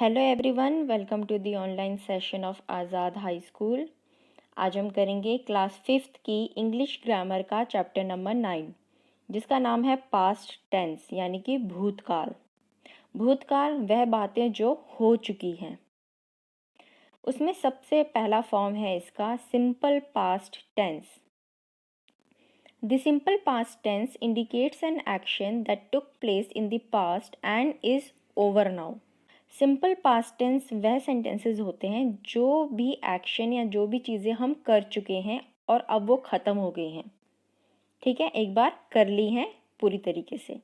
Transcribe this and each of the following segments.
Hello everyone, welcome to the online session of Azad high school. आज हम करेंगे class 5th की इंग्लिश ग्रामर का चैप्टर नंबर 9, जिसका नाम है पास्ट टेंस यानी कि भूतकाल। भूतकाल वह बातें जो हो चुकी हैं। उसमें सबसे पहला फॉर्म है इसका simple past tense. The simple past tense indicates an action that took place in the past and is over now. Simple past tense वह सेंटेंसेस होते हैं जो भी एक्शन या जो भी चीज़ें हम कर चुके हैं और अब वो ख़त्म हो गई हैं। ठीक है, एक बार कर ली हैं पूरी तरीके से,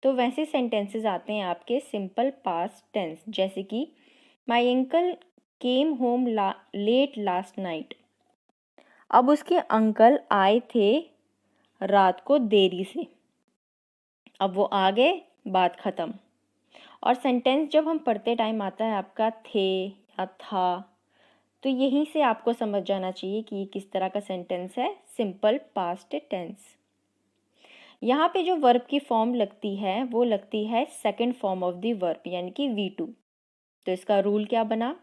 तो वैसे सेंटेंसेस आते हैं आपके सिंपल पास्ट टेंस, जैसे कि my uncle came home late last night. अब उसके अंकल आए थे रात को देरी से, अब वो आ गए, बात ख़त्म। और सेंटेंस जब हम पढ़ते टाइम आता है आपका थे या था, तो यहीं से आपको समझ जाना चाहिए कि ये किस तरह का सेंटेंस है, सिंपल पास्ट टेंस। यहाँ पे जो वर्ब की फॉर्म लगती है वो लगती है second form of the verb यानी कि V2। तो इसका रूल क्या बना,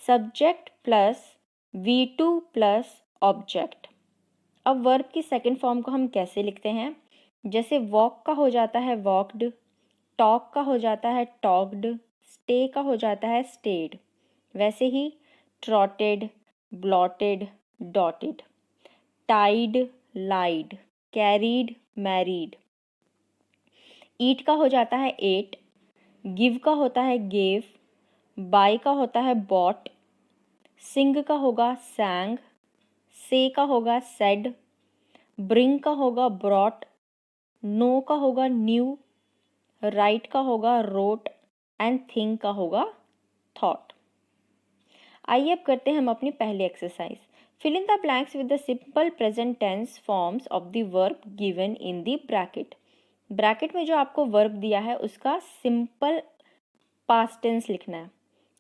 subject plus V2 plus object. अब वर्ब की सेकंड फॉर्म को हम कैसे लिखते हैं, जैसे वॉक का हो जाता है वॉकड, टॉक का हो जाता है टॉक्ड, स्टे का हो जाता है स्टेड, वैसे ही ट्रॉटेड, ब्लॉटेड, डॉटेड, टाइड, लाइड, कैरीड, मैरीड। ईट का हो जाता है एट, गिव का होता है गेव, बाय का होता है बॉट, सिंग का होगा सैंग, से का होगा सेड, ब्रिंग का होगा ब्रॉट, नो का होगा न्यू, राइट का होगा रोट एंड थिंक का होगा थॉट। आइए अब करते हैं हम अपनी पहली exercise. Fill in the blanks with the simple present tense forms of the verb given in the bracket. Bracket में जो आपको वर्ब दिया है उसका सिंपल पास्ट टेंस लिखना है।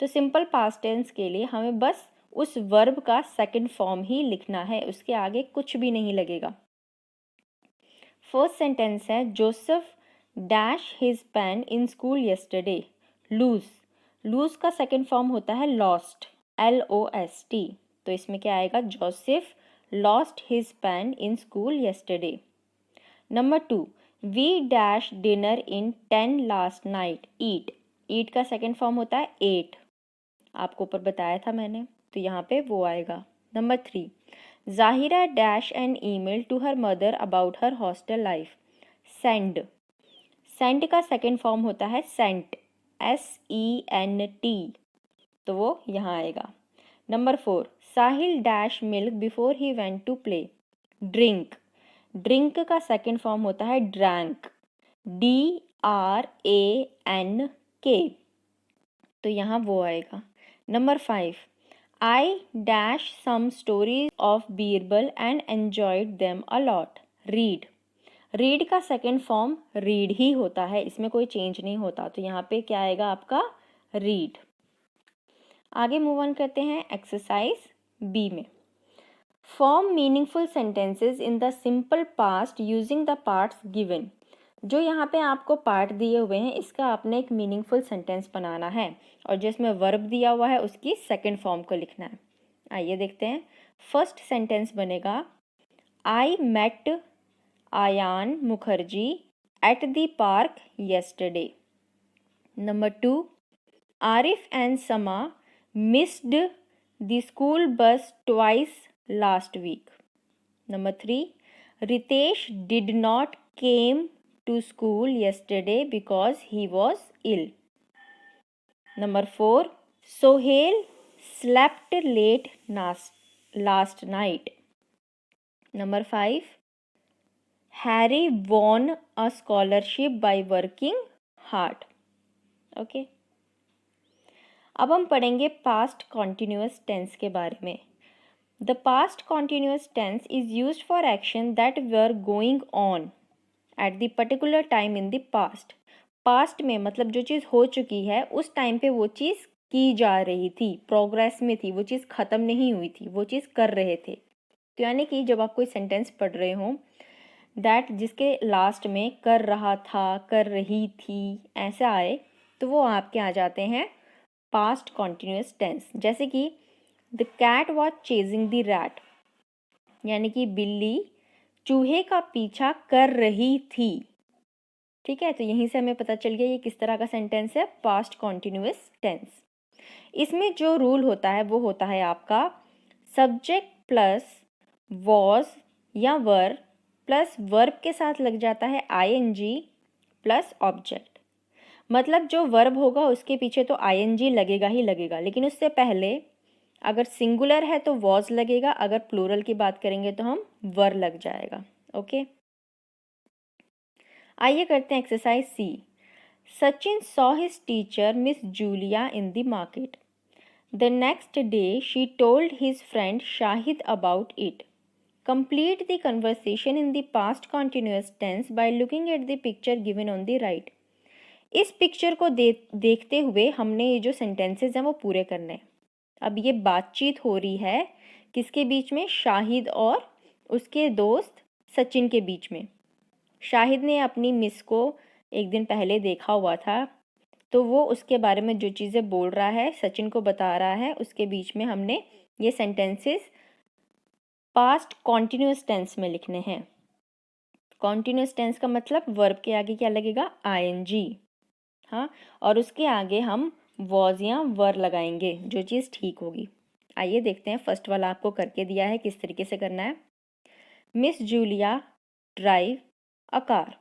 तो सिंपल पास्ट टेंस के लिए हमें बस उस वर्ब का सेकंड फॉर्म ही लिखना है, उसके आगे कुछ भी नहीं लगेगा। फर्स्ट सेंटेंस है Joseph dash his pen in school yesterday. Lose, lose का सेकंड फॉर्म होता है लॉस्ट, LOST। तो इसमें क्या आएगा, Joseph lost his pen in school yesterday. Number 2, we dash dinner in 10 last night. Eat, eat का second form होता है एट, आपको ऊपर बताया था मैंने, तो यहाँ पे वो आएगा। Number 3, Zahira dash an email to her mother about her hostel life. Send, send का सेकंड फॉर्म होता है सेंट, SENT, तो वो यहाँ आएगा। Number 4, Sahil dash milk before he went to play. Drink, drink का सेकंड फॉर्म होता है ड्रैंक, DRANK, तो यहाँ वो आएगा। Number 5, I dash some stories of Birbal and enjoyed them a lot. Read, read का सेकंड फॉर्म रीड ही होता है, इसमें कोई चेंज नहीं होता, तो यहाँ पे क्या आएगा आपका रीड। आगे मूव ऑन करते हैं एक्सरसाइज बी में। Form meaningful sentences in the simple past using the parts given. जो यहाँ पे आपको पार्ट दिए हुए हैं इसका आपने एक मीनिंगफुल सेंटेंस बनाना है, और जिसमें वर्ब दिया हुआ है उसकी सेकंड फॉर्म को लिखना है। आइए देखते हैं। फर्स्ट सेंटेंस बनेगा, I met Ayaan Mukherjee at the park yesterday. Number 2, Arif and Sama missed the school bus twice last week. Number 3, Ritesh did not came to school yesterday because he was ill. Number 4, Sohail slept late last night. Number 5, Harry won a scholarship by working hard. Okay. अब हम पढ़ेंगे past continuous tense के बारे में। The past continuous tense is used for action that were going on at the particular time in the past. Past में मतलब जो चीज़ हो चुकी है उस टाइम पे वो चीज़ की जा रही थी, प्रोग्रेस में थी, वो चीज़ ख़त्म नहीं हुई थी, वो चीज़ कर रहे थे। तो यानी कि जब आप कोई सेंटेंस पढ़ रहे हो दैट जिसके लास्ट में कर रहा था, कर रही थी ऐसा आए, तो वो आपके आ जाते हैं पास्ट कॉन्टिन्यूस टेंस, जैसे कि the cat was chasing the rat, यानी कि बिल्ली चूहे का पीछा कर रही थी। ठीक है, तो यहीं से हमें पता चल गया ये किस तरह का सेंटेंस है, पास्ट कॉन्टिन्यूस टेंस। इसमें जो रूल होता है वो होता है आपका सब्जेक्ट प्लस वॉज या वर प्लस वर्ब के साथ लग जाता है आईएनजी प्लस ऑब्जेक्ट। मतलब जो वर्ब होगा उसके पीछे तो आईएनजी लगेगा ही लगेगा, लेकिन उससे पहले अगर सिंगुलर है तो वॉज लगेगा, अगर प्लूरल की बात करेंगे तो हम वर लग जाएगा। ओके, आइए करते हैं exercise C. Sachin saw his teacher Miss Julia in the market. The next day, she told his friend Shahid about it. Complete the conversation in the past continuous tense by looking at the picture given on the right. इस picture को देखते हुए हमने ये जो sentences हैं वो पूरे करने हैं। अब ये बातचीत हो रही है किसके बीच में, शाहिद और उसके दोस्त सचिन के बीच में। शाहिद ने अपनी मिस को एक दिन पहले देखा हुआ था, तो वो उसके बारे में जो चीज़ें बोल रहा है, सचिन को बता रहा है, उसके बीच में हमने ये सेंटेंसेस पास्ट कॉन्टिन्यूस टेंस में लिखने हैं। कॉन्टिन्यूस टेंस का मतलब वर्ब के आगे क्या लगेगा, आईएनजी। हाँ, और उसके आगे हम वॉज या वर लगाएंगे, जो चीज़ ठीक होगी। आइए देखते हैं, फर्स्ट वाला आपको करके दिया है, किस तरीके से करना है। Miss Julia drive a car.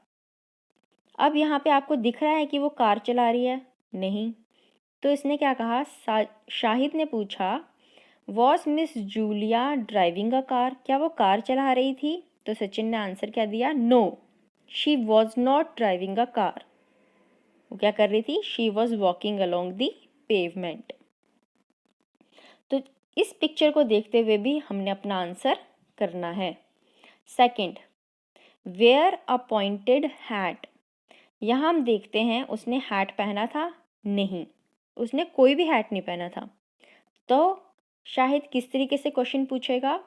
अब यहाँ पे आपको दिख रहा है कि वो कार चला रही है? नहीं। तो इसने क्या कहा, शाहिद ने पूछा was miss Julia driving a car, क्या वो कार चला रही थी? तो सचिन ने आंसर क्या दिया, no she was not driving a car. वो क्या कर रही थी, she was walking along the pavement. तो इस पिक्चर को देखते हुए भी हमने अपना आंसर करना है। Second, wear a pointed hat. यहाँ हम देखते हैं उसने हैट पहना था? नहीं, उसने कोई भी हैट नहीं पहना था। तो शाहिद किस तरीके से क्वेश्चन पूछेगा,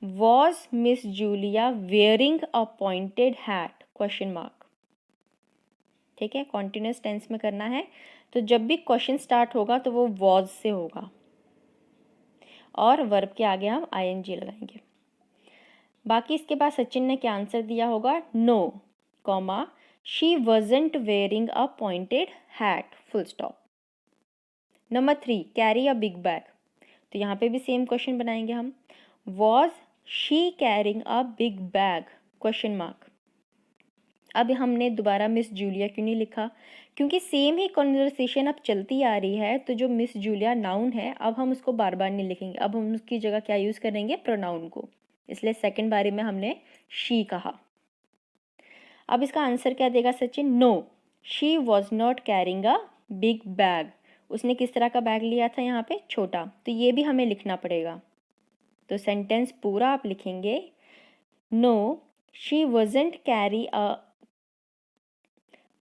was miss Julia wearing a pointed hat, question mark. ठीक है, कॉन्टिन्यूस टेंस में करना है, तो जब भी क्वेश्चन स्टार्ट होगा तो वो वॉज से होगा और वर्ब के आगे हम आईएनजी लगाएंगे। बाकी इसके बाद सचिन ने क्या आंसर दिया होगा, no comma she wasn't wearing a pointed hat, full stop. Number 3, carry a big bag. तो यहाँ पे भी सेम क्वेश्चन बनाएंगे हम, was she carrying a big bag, question mark. अब हमने दोबारा मिस जूलिया क्यों नहीं लिखा, क्योंकि सेम ही कॉन्वर्सेशन अब चलती आ रही है, तो जो मिस जूलिया नाउन है अब हम उसको बार बार नहीं लिखेंगे, अब हम उसकी जगह क्या यूज़ करेंगे, प्रोनाउन को। इसलिए सेकंड बारी में हमने शी कहा। अब इसका आंसर क्या देगा Sachin, no she was not carrying a big bag. उसने किस तरह का बैग लिया था, यहाँ पे छोटा, तो ये भी हमें लिखना पड़ेगा। तो सेंटेंस पूरा आप लिखेंगे, no she wasn't carry a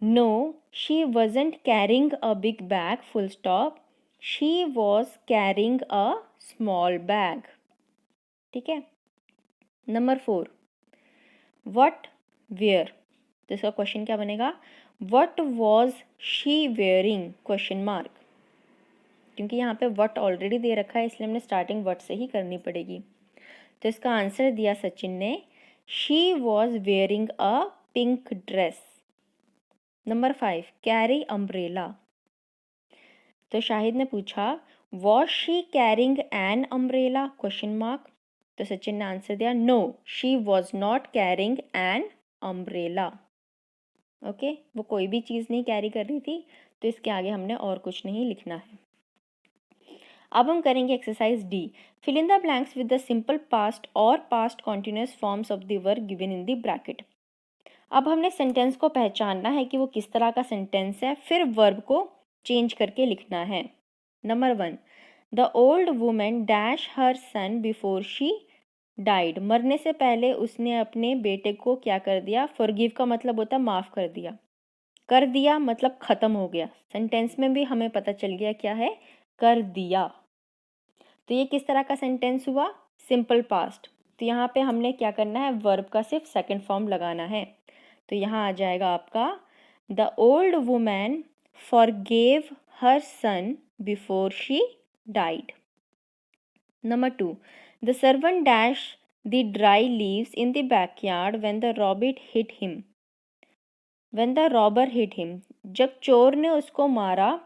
No, she wasn't carrying a big bag, full stop. She was carrying a small bag. ठीक है। Number 4, what, where। तो इसका क्वेश्चन क्या बनेगा, what was she wearing, question mark. क्योंकि यहाँ पे what ऑलरेडी दे रखा है, इसलिए हमने स्टार्टिंग what से ही करनी पड़ेगी। तो इसका आंसर दिया सचिन ने, she was wearing a pink dress। Number 5, carry umbrella. तो शाहिद ने पूछा was she carrying an umbrella, question mark. तो सचिन ने आंसर दिया, no she was not carrying an umbrella. Okay, वो कोई भी चीज़ नहीं कैरी कर रही थी, तो इसके आगे हमने और कुछ नहीं लिखना है। अब हम करेंगे exercise D, fill in the blanks with the simple past और past continuous forms of the verb given in the bracket. अब हमने सेंटेंस को पहचानना है कि वो किस तरह का सेंटेंस है, फिर वर्ब को चेंज करके लिखना है। Number 1, the old women dash her son before she died. मरने से पहले उसने अपने बेटे को क्या कर दिया, फॉरगिव का मतलब होता है माफ़ कर दिया, कर दिया मतलब ख़त्म हो गया। सेंटेंस में भी हमें पता चल गया क्या है, कर दिया। तो ये किस तरह का सेंटेंस हुआ, सिंपल पास्ट। तो यहाँ पे हमने क्या करना है, वर्ब का सिर्फ सेकंड फॉर्म लगाना है। तो यहाँ आ जाएगा आपका, the old women forgave her son before she died. Number 2. The servant dashed the dry leaves in the backyard when the robber hit him. जब चोर ने उसको मारा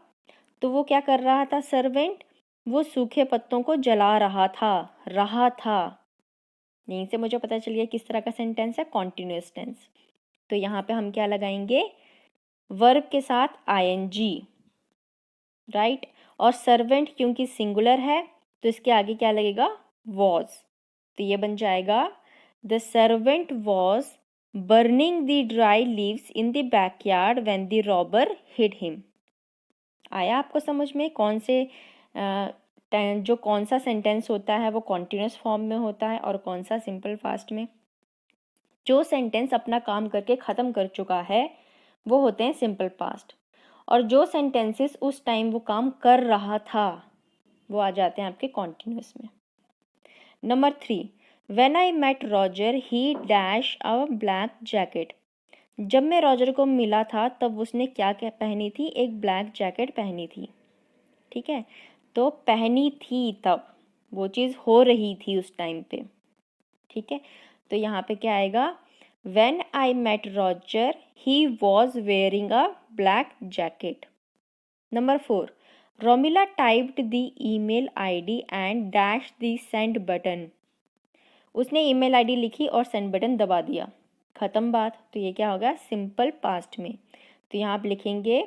तो वो क्या कर रहा था सर्वेंट? वो सूखे पत्तों को जला रहा था। यहीं से मुझे पता चल गया किस तरह का सेंटेंस है, कॉन्टिन्यूअस टेंस। तो यहाँ पे हम क्या लगाएंगे? वर्ब के साथ आईएनजी, राइट। और सर्वेंट क्योंकि सिंगुलर है तो इसके आगे क्या लगेगा? वॉज। तो ये बन जाएगा the servant was burning the dry leaves in the backyard when the robber hit him. आया आपको समझ में? कौन सा सेंटेंस होता है वो कॉन्टिन्यूअस फॉर्म में होता है और कौन सा सिंपल फास्ट में। जो सेंटेंस अपना काम करके ख़त्म कर चुका है वो होते हैं सिंपल पास्ट, और जो सेंटेंसेस उस टाइम वो काम कर रहा था वो आ जाते हैं आपके कॉन्टिन्यूअस में। Number 3, when I met Roger he dash a black jacket. जब मैं रॉजर को मिला था तब उसने क्या क्या पहनी थी? एक ब्लैक जैकेट पहनी थी। ठीक है, तो पहनी थी तब, वो चीज़ हो रही थी उस टाइम पे। ठीक है, तो यहाँ पे क्या आएगा? When I met Roger, he was wearing a black jacket. Number 4. Romila typed the email ID and dashed the send button. उसने email ID लिखी और send button दबा दिया। ख़त्म बात। तो ये क्या होगा? सिंपल पास्ट में। तो यहाँ आप लिखेंगे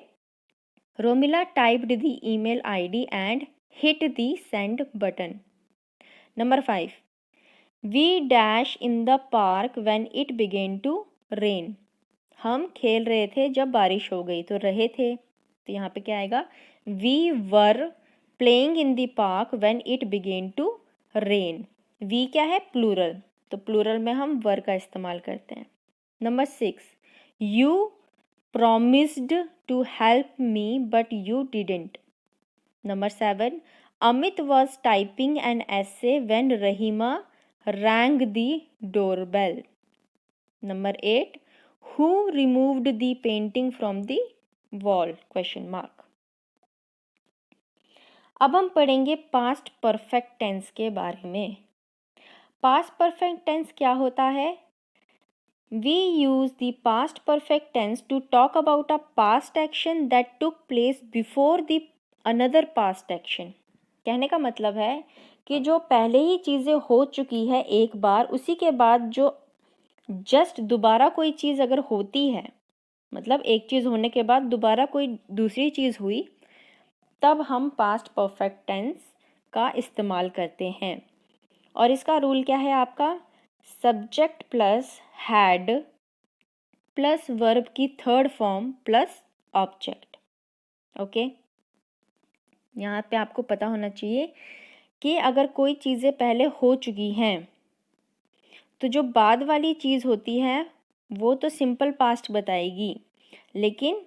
Romila typed the email ID and hit the send button. Number 5. We dash in the park when it began to rain. हम खेल रहे थे जब बारिश हो गई, तो रहे थे, तो यहाँ पे क्या आएगा? We were playing in the park when it began to rain. We क्या है? प्लूरल, तो प्लूरल में हम वर का इस्तेमाल करते हैं। Number 6. You promised to help me but you didn't. Number 7. Amit was typing an essay when Rahima rang the doorbell. Number 8. Who removed the painting from the wall? Question mark. अब हम पढ़ेंगे past perfect tense के बारे में। Past perfect tense क्या होता है? We use the past perfect tense to talk about a past action that took place before the another past action. कहने का मतलब है कि जो पहले ही चीज़ें हो चुकी है एक बार, उसी के बाद जो जस्ट दोबारा कोई चीज़ अगर होती है, मतलब एक चीज़ होने के बाद दोबारा कोई दूसरी चीज़ हुई, तब हम पास्ट परफेक्ट टेंस का इस्तेमाल करते हैं। और इसका रूल क्या है आपका? Subject plus had plus verb की third form plus object. Okay, यहाँ पे आपको पता होना चाहिए कि अगर कोई चीज़ें पहले हो चुकी हैं तो जो बाद वाली चीज़ होती है वो तो सिंपल पास्ट बताएगी, लेकिन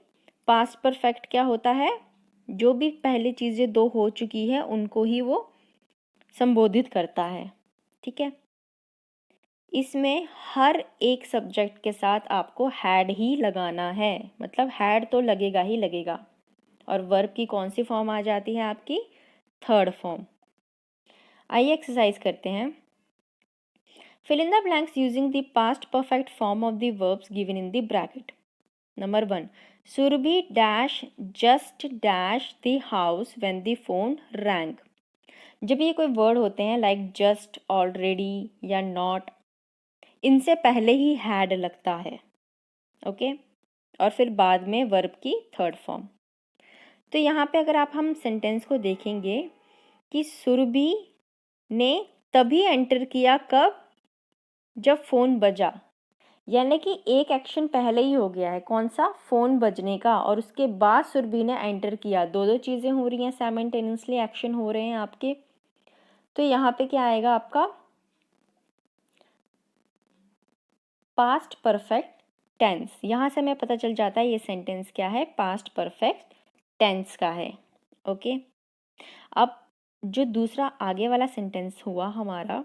पास्ट परफेक्ट क्या होता है? जो भी पहले चीज़ें दो हो चुकी है उनको ही वो संबोधित करता है। ठीक है, इसमें हर एक सब्जेक्ट के साथ आपको हैड ही लगाना है, मतलब हैड तो लगेगा ही लगेगा। और वर्ब की कौन सी फॉर्म आ जाती है आपकी? Third form. आइए एक्सरसाइज करते हैं। Fill in the blanks using the past perfect form of the verbs given in the bracket. Number 1. Surabhi dash just dash the house when the phone rang. जब ये कोई word होते हैं like just, already या not, इनसे पहले ही had लगता है। ओके, और फिर बाद में वर्ब की थर्ड फॉर्म। तो यहाँ पे अगर आप हम सेंटेंस को देखेंगे कि सुरभि ने तभी एंटर किया, कब? जब फ़ोन बजा, यानी कि एक एक्शन पहले ही हो गया है। कौन सा? फ़ोन बजने का, और उसके बाद सुरभि ने एंटर किया। दो चीज़ें हो रही हैं साइमल्टेनियसली, एक्शन हो रहे हैं आपके। तो यहाँ पे क्या आएगा आपका? Past perfect tense. यहाँ से हमें पता चल जाता है ये सेंटेंस क्या है, पास्ट परफेक्ट टेंस का है। ओके, अब जो दूसरा आगे वाला सेंटेंस हुआ हमारा,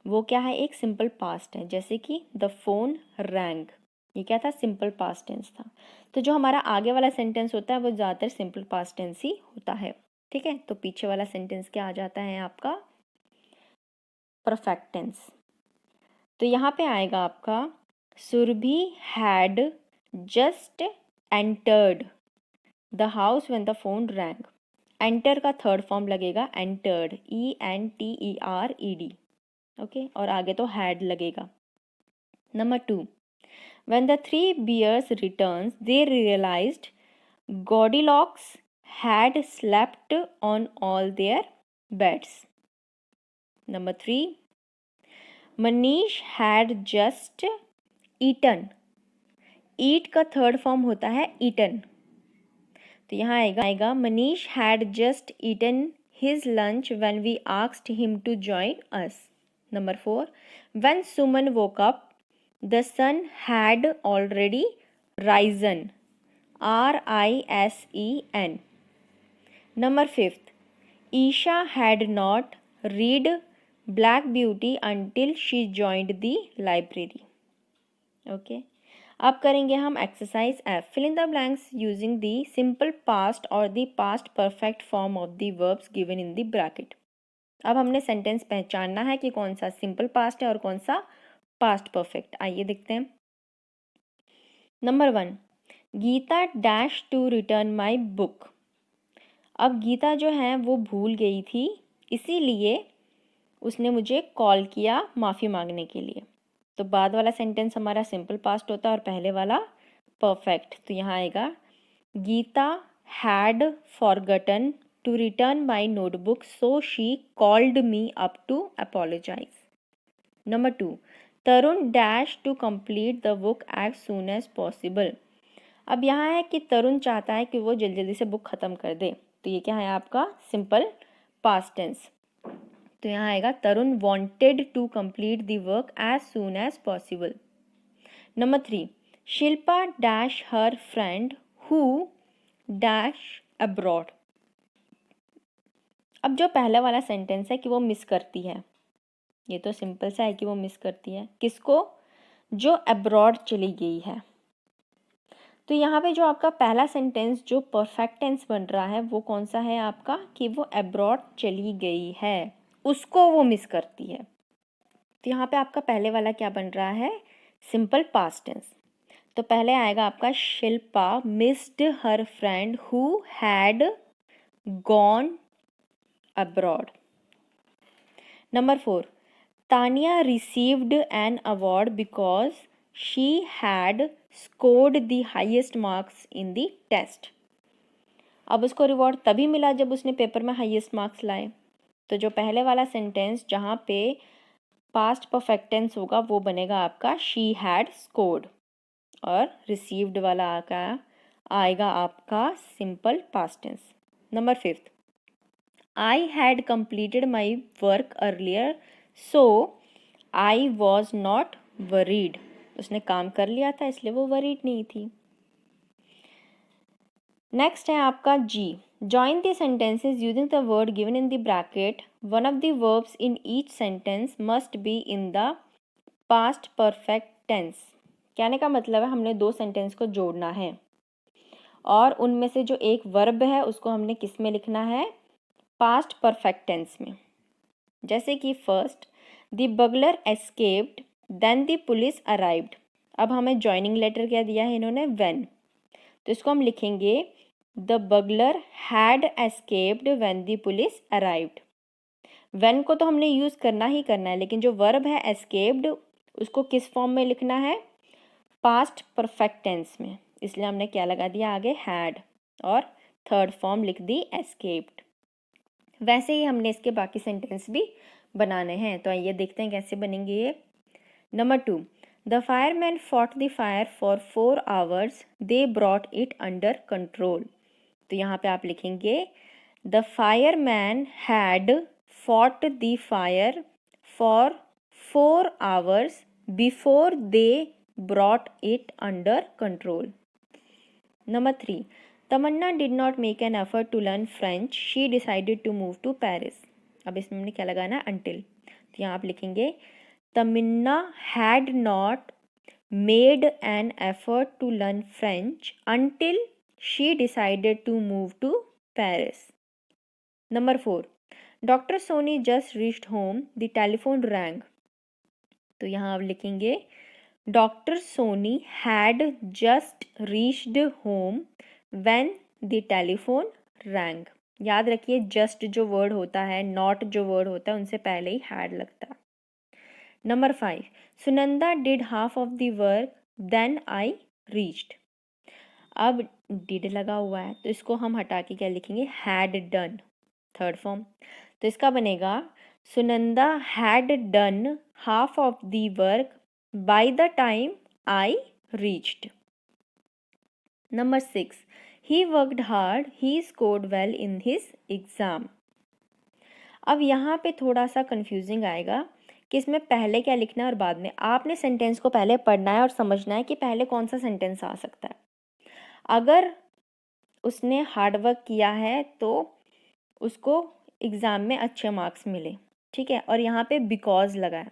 वो क्या है? एक सिंपल पास्ट है, जैसे कि द फोन रैंग, ये क्या था? सिंपल पास्ट टेंस था। तो जो हमारा आगे वाला सेंटेंस होता है वो ज़्यादातर सिंपल पास्ट टेंस ही होता है। ठीक है, तो पीछे वाला सेंटेंस क्या आ जाता है आपका? Perfect tense. तो यहाँ पे आएगा आपका Surabhi had just entered the house when the phone rang. Enter का थर्ड फॉर्म लगेगा एंटर्ड, ENTERED, ओके, और आगे तो हैड लगेगा। Number 2, when the three bears returns they realised Goldilocks had slept on all their beds. Number 3, Manish had just eaten. Eat का third form होता है eaten, तो यहाँ आएगा Manish had just eaten his lunch when we asked him to join us. Number 4, when Suman woke up, the sun had already risen. RISEN. Number 5, Isha had not read Black Beauty until she joined the library. Okay. अब करेंगे हम exercise F. Fill in the blanks using the simple past or the past perfect form of the verbs given in the bracket. अब हमने sentence पहचानना है कि कौन सा सिंपल पास्ट है और कौन सा पास्ट परफेक्ट। आइए देखते हैं। Number 1, Gita dash to return my book. अब गीता जो है वो भूल गई थी, इसीलिए उसने मुझे कॉल किया माफ़ी मांगने के लिए। तो बाद वाला सेंटेंस हमारा सिंपल पास्ट होता है और पहले वाला परफेक्ट। तो यहाँ आएगा Gita had forgotten to return my notebook so she called me up to apologise. Number 2, Tarun dash to complete the book as soon as possible. अब यहाँ है कि तरुण चाहता है कि वो जल्दी जल्दी से बुक ख़त्म कर दे, तो ये क्या है आपका सिंपल पास्ट टेंस। तो यहाँ आएगा Tarun wanted to complete the work as soon as possible. Number 3, Shilpa dash her friend who dash abroad. अब जो पहला वाला सेंटेंस है कि वो मिस करती है, ये तो सिंपल सा है कि वो मिस करती है किसको? जो अब्रॉड चली गई है। तो यहाँ पे जो आपका पहला सेंटेंस जो परफेक्ट टेंस बन रहा है वो कौन सा है आपका? कि वो अब्रॉड चली गई है, उसको वो मिस करती है। तो यहाँ पे आपका पहले वाला क्या बन रहा है? Simple past tense. तो पहले आएगा आपका Shilpa missed her friend who had gone abroad. Number 4, Tania received an award because she had scored the highest marks in the test. अब उसको रिवॉर्ड तभी मिला जब उसने पेपर में हाईएस्ट मार्क्स लाए। तो जो पहले वाला सेंटेंस जहाँ पे पास्ट परफेक्ट टेंस होगा वो बनेगा आपका शी हैड स्कोर्ड, और रिसीव्ड वाला आएगा आपका simple past tense. Number 5, I had completed my work earlier so I was not worried. उसने काम कर लिया था इसलिए वो वरीड नहीं थी। नेक्स्ट है आपका जी, join the sentences using the word given in the bracket. One of the verbs in each sentence must be in the past perfect tense. कहने का मतलब है हमने दो सेंटेंस को जोड़ना है और उनमें से जो एक वर्ब है उसको हमने किस में लिखना है? पास्ट परफेक्ट टेंस में। जैसे कि first, the burglar escaped then the police arrived. अब हमें जॉइनिंग लेटर क्या दिया है इन्होंने? व्हेन, तो इसको हम लिखेंगे The burglar had escaped when the police arrived. When को तो हमने यूज़ करना ही करना है, लेकिन जो वर्ब है escaped उसको किस फॉर्म में लिखना है? पास्ट परफेक्ट टेंस में, इसलिए हमने क्या लगा दिया आगे? had, और थर्ड फॉर्म लिख दी escaped। वैसे ही हमने इसके बाकी सेंटेंस भी बनाने हैं, तो आइए देखते हैं कैसे बनेंगे ये। Number 2, The firemen fought the fire for 4 hours. They brought it under control. तो यहाँ पे आप लिखेंगे The fireman had fought the fire for 4 hours before they brought it under control. Number 3, Tamanna did not make an effort to learn French. She decided to move to Paris. अब इसमें हमने क्या लगाना है? Until। तो यहाँ आप लिखेंगे Tamanna had not made an effort to learn French until she decided to move to Paris. Number 4, doctor Soni just reached home, the telephone rang. तो यहाँ आप लिखेंगे doctor Soni had just reached home when the telephone rang. याद रखिए just जो word होता है, not जो वर्ड होता है, उनसे पहले ही हैड लगता है। Number 5, Sunanda did half of the work then I reached. अब डिड लगा हुआ है तो इसको हम हटा के क्या लिखेंगे, हैड डन, थर्ड फॉर्म। तो इसका बनेगा Sunanda had done half of the work by the time I reached. Number 6, he worked hard, he scored well in his exam. अब यहाँ पे थोड़ा सा कंफ्यूजिंग आएगा कि इसमें पहले क्या लिखना है और बाद में। आपने सेंटेंस को पहले पढ़ना है और समझना है कि पहले कौन सा सेंटेंस आ सकता है। अगर उसने हार्ड वर्क किया है तो उसको एग्ज़ाम में अच्छे मार्क्स मिले, ठीक है। और यहाँ पे बिकॉज लगा है,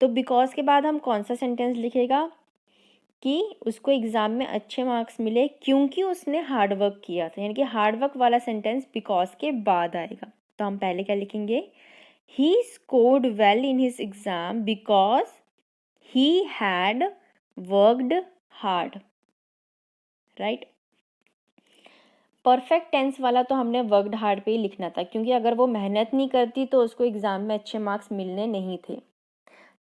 तो बिकॉज के बाद हम कौन सा सेंटेंस लिखेगा कि उसको एग्ज़ाम में अच्छे मार्क्स मिले क्योंकि उसने हार्ड वर्क किया था, यानी कि हार्ड वर्क वाला सेंटेंस बिकॉज के बाद आएगा। तो हम पहले क्या लिखेंगे, he scored well in his exam because he had worked hard, right. Perfect tense वाला तो हमने वर्कड हार्ड पे ही लिखना था, क्योंकि अगर वो मेहनत नहीं करती तो उसको एग्ज़ाम में अच्छे मार्क्स मिलने नहीं थे।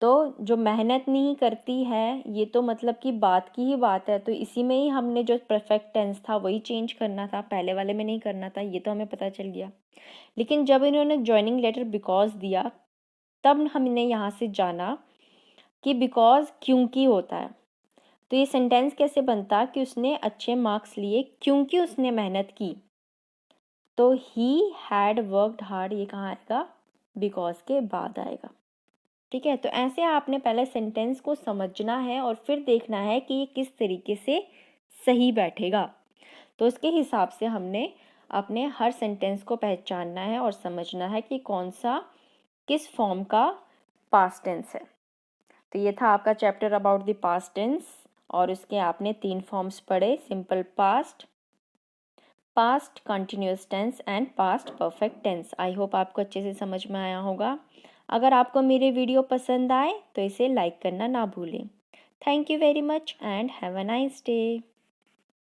तो जो मेहनत नहीं करती है ये तो मतलब कि बात की ही बात है, तो इसी में ही हमने जो परफेक्ट टेंस था वही चेंज करना था, पहले वाले में नहीं करना था, ये तो हमें पता चल गया। लेकिन जब इन्होंने ज्वाइनिंग लेटर बिकॉज दिया तब हमने यहाँ से जाना कि बिकॉज क्योंकि होता है। तो ये सेंटेंस कैसे बनता कि उसने अच्छे मार्क्स लिए क्योंकि उसने मेहनत की। तो ही हैड वर्कड हार्ड ये कहाँ आएगा, बिकॉज के बाद आएगा, ठीक है। तो ऐसे आपने पहले सेंटेंस को समझना है और फिर देखना है कि ये किस तरीके से सही बैठेगा। तो उसके हिसाब से हमने अपने हर सेंटेंस को पहचानना है और समझना है कि कौन सा किस फॉर्म का पास्ट टेंस है। तो ये था आपका chapter about the past tense और उसके आपने 3 फॉर्म्स पढ़े, simple past, past continuous tense and past perfect tense. I hope आपको अच्छे से समझ में आया होगा। अगर आपको मेरे वीडियो पसंद आए तो इसे लाइक करना ना भूलें। Thank you very much and have a nice day.